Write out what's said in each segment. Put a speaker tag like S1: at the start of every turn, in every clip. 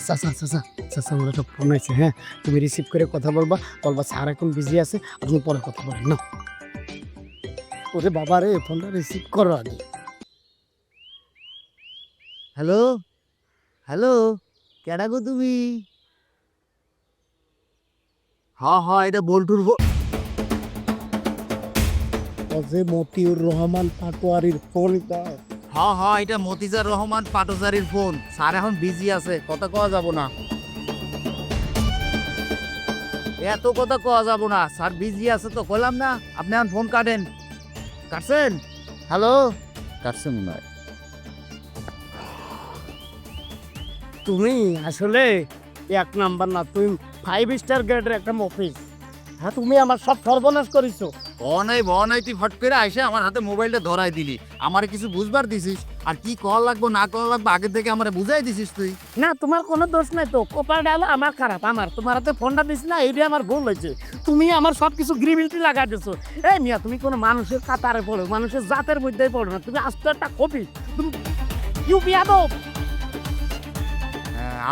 S1: চাচা চাচা চাচা আমার একটা ফোন আছে, হ্যাঁ তুমি রিসিভ করে কথা বলবা, বলবা স্যার এখন বিজি আছে, আপনি পরে কথা বলেন না। ওরে বাবা রে, ফোনটা রিসিভ করো আগে।
S2: হ্যালো হ্যালো, কেডা গো তুমি? এটা বল্টুর
S1: যে মতিউর রহমান পাটোয়ারির ফোনটা।
S2: এটা মতিজার রহমান পাটোজারির ফোন। স্যার এখন বিজি আছে, কথা কওয়া যাব না। এত কথা কওয়া যাব না, স্যার বিজি আছে তো কইলাম না। আপনি এখন ফোন কাটেন। কাটছেন? হ্যালো, কাটছেন মনে হয়।
S1: তুমি আসলে এক নাম্বার না, তুমি 5 স্টার গ্রেডের একটা অফিস। হ্যাঁ তুমি আমার সব সর্বনাশ করেছো।
S2: বনাই তুই ফট করে আইসে আমার হাতে মোবাইলটা ধরাই দিলি। আমার কিছু বুঝবার দিছিস, আর কি কল লাগবো না কল লাগবো আগে থেকে আমার বুঝাই দিছিস তুই।
S1: না তোমার কোনো দোষ নাই তো, কোপারটা হলো আমার খারাপ, আমার তোমার হাতে ফোনটা দিছি না, এইটা আমার ভুল হয়েছে। তুমি আমার সব কিছু গ্রিবিলিটি লাগাই দিছো। এই মিয়া তুমি কোনো মানুষের কাতারে পড়ো, মানুষের জাতের মধ্যেই পড়ো না, তুমি আস্তে একটা কপি। তুমি ইউপিয়াদব।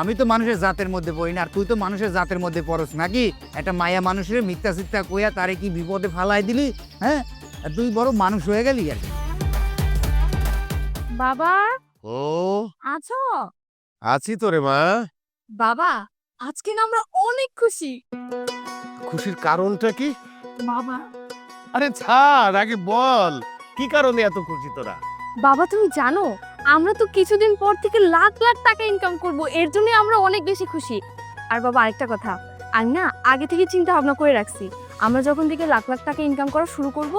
S2: আমি তো মানুষের জাতের মধ্যে পড়ি না, আর তুই তো মানুষের জাতের মধ্যে পড়স নাকি? একটা মায়া মানুষের মিথ্যা চিত্তা কইয়া তারে কি বিপদে ফালাই দিলি, হ্যাঁ? আর তুই বড় মানুষ হয়ে গেলি আর কি।
S3: বাবা
S4: ও
S3: আছো?
S4: আছি তো রে মা।
S3: বাবা আজকে না আমরা অনেক খুশি।
S4: খুশির কারণটা কি?
S3: বাবা
S4: আরে ছাড়, আগে বল কি কারণে এত খুশি তোরা?
S3: বাবা তুমি জানো আমরা তো কিছুদিন পর থেকে লাখ লাখ টাকা ইনকাম করব, এর জন্য আমরা অনেক বেশি খুশি। আর বাবা আরেকটা কথা, আমি না আগে থেকে চিন্তা ভাবনা করে রাখছি, আমরা যখন থেকে লাখ লাখ টাকা ইনকাম করা শুরু করব,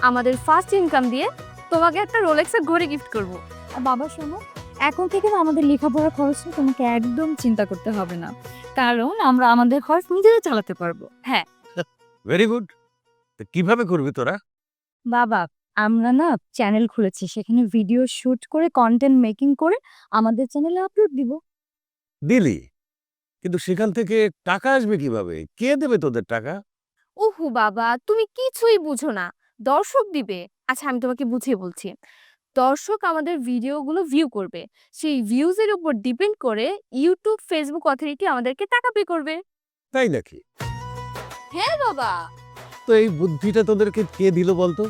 S3: আমাদের ফার্স্ট ইনকাম দিয়ে তোমাকে একটা রোলেক্সের ঘড়ি গিফট করব। আর বাবা শোনো, এখন থেকে না আমাদের লেখাপড়ার খরচটা তোমাকে একদম চিন্তা করতে হবে না, কারণ আমরা আমাদের খরচ নিজেরা চালাতে পারবো। হ্যাঁ
S4: ভেরি গুড। কিভাবে করবি তোরা?
S3: বাবা আমরা না চ্যানেল খুলেছি, সেখানে ভিডিও শুট করে কন্টেন্ট মেকিং করে আমাদের চ্যানেলে আপলোড দিব।
S4: দিলি, কিন্তু সেখান থেকে টাকা আসবে কিভাবে? কে দেবে তোদের টাকা?
S3: ওহো বাবা তুমি কিছুই বুঝো না, দর্শক দিবে। আচ্ছা আমি তোমাকে বুঝিয়ে বলছি, দর্শক আমাদের ভিডিওগুলো ভিউ করবে, সেই ভিউজের উপর ডিপেন্ড করে ইউটিউব ফেসবুক অথরিটি আমাদেরকে টাকা পে করবে।
S4: তাই নাকি?
S3: হ্যাঁ বাবা।
S4: তো এই বুদ্ধিটা তোদেরকে কে দিল বলতো?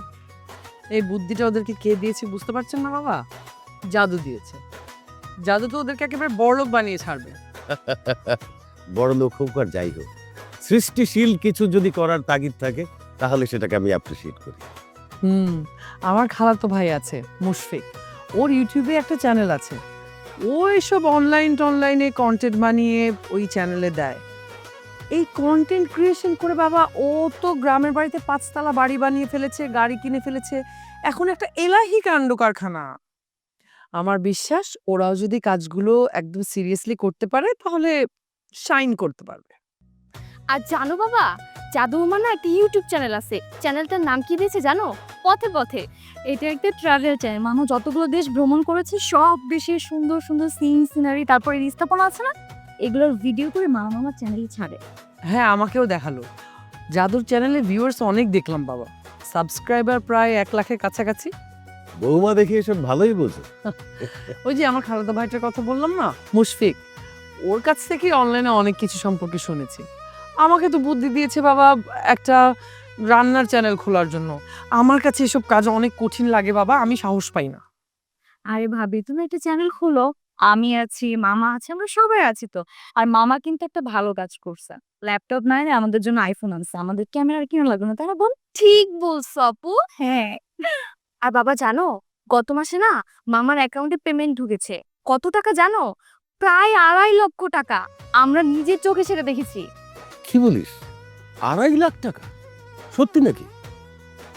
S5: এই বুদ্ধিটা ওদেরকে কে দিয়েছে বুঝতে পারছেন না বাবা? জাদু দিয়েছে। জাদু তো ওদেরকে একেবারে বড়লোক বানিয়ে ছাড়বে।
S4: বড় লোক হোক আর যাই হোক, সৃষ্টিশীল কিছু যদি করার তাগিদ থাকে তাহলে সেটাকে আমি অ্যাপ্রিসিয়েট করি।
S5: আমার খালাতো ভাই আছে মুশফিক, ওর ইউটিউবে একটা চ্যানেল আছে। ও এসব অনলাইনে কন্টেন্ট বানিয়ে ওই চ্যানেলে দেয়। এই কন্টেন্ট ক্রিয়েশন করে বাবা ও তো গ্রামের বাড়িতে 5 তলা বাড়ি বানিয়ে ফেলেছে, গাড়ি কিনে ফেলেছে, এখন একটা এলাহি কাণ্ড কারখানা। আমার বিশ্বাস ওরাও যদি কাজগুলো একদম সিরিয়াসলি করতে পারে তাহলে শাইন করতে পারবে।
S3: আর জানো বাবা, জাদু মামা না একটা ইউটিউব চ্যানেল আছে, চ্যানেলটার নাম কি দিয়েছে জানো? পথে পথে। এটা একটা ট্রাভেল চ্যানেল, মামা যতগুলো দেশ ভ্রমণ করেছে সব দেশের সুন্দর সুন্দর সিনারি, তারপরে স্থাপনা আছে না, এগুলোর ভিডিও করে মামা আমার চ্যানেলে ছাড়ে।
S5: হ্যাঁ আমাকেও দেখালো। জাদুর চ্যানেলে ভিউয়ার্স অনেক দেখলাম বাবা, সাবস্ক্রাইবার প্রায় 1 লাখের কাছাকাছি।
S4: বৌমা দেখে এসব ভালোই বোঝে।
S5: ওই যে আমার খালাতো ভাইটার কথা বললাম না, মুশফিক, ওর কাছ থেকে অনলাইনে অনেক কিছু সম্পর্কে শুনেছি। আমাকে তো বুদ্ধি দিয়েছে বাবা একটা রান্নার চ্যানেল খোলার জন্য। আমার কাছে এসব কাজ অনেক কঠিন লাগে বাবা, আমি সাহস পাই না।
S3: আরে ভাবি তুমি একটা চ্যানেল খুলো, আমি আছি, মামা আছে, আমরা সবাই আছি তো। আর মামা কিন্তু একটা ভালো কাজ করছে, ল্যাপটপ নাই না আমাদের জন্য আইফোন আনছে, আমাদের ক্যামেরা কিনা লাগবে না, তারা বল। ঠিক বলছো আপু। হ্যাঁ। আর বাবা জানো, গত মাসে না মামার অ্যাকাউন্টে পেমেন্ট ঢুকেছে। কত টাকা জানো? প্রায় 2.5 লক্ষ টাকা। আমরা নিজের চোখে সেটা দেখেছি।
S4: কি বলিস? 2.5 লাখ টাকা? সত্যি নাকি?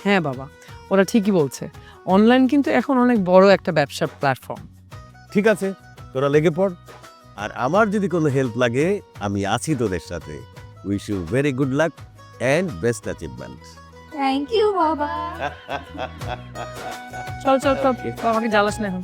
S5: হ্যাঁ বাবা, ওরা ঠিকই বলছে। অনলাইন কিন্তু এখন অনেক বড় একটা ব্যবসার প্ল্যাটফর্ম।
S4: ঠিক আছে, তোরা লেগে পড়। আর আমার যদি কোনো হেল্প লাগে আমি আছি তোদের সাথে। Wish you very good luck and best achievement.
S3: Thank you বাবা।
S5: চল চল চল, আমাকে জ্বালাস না এখন।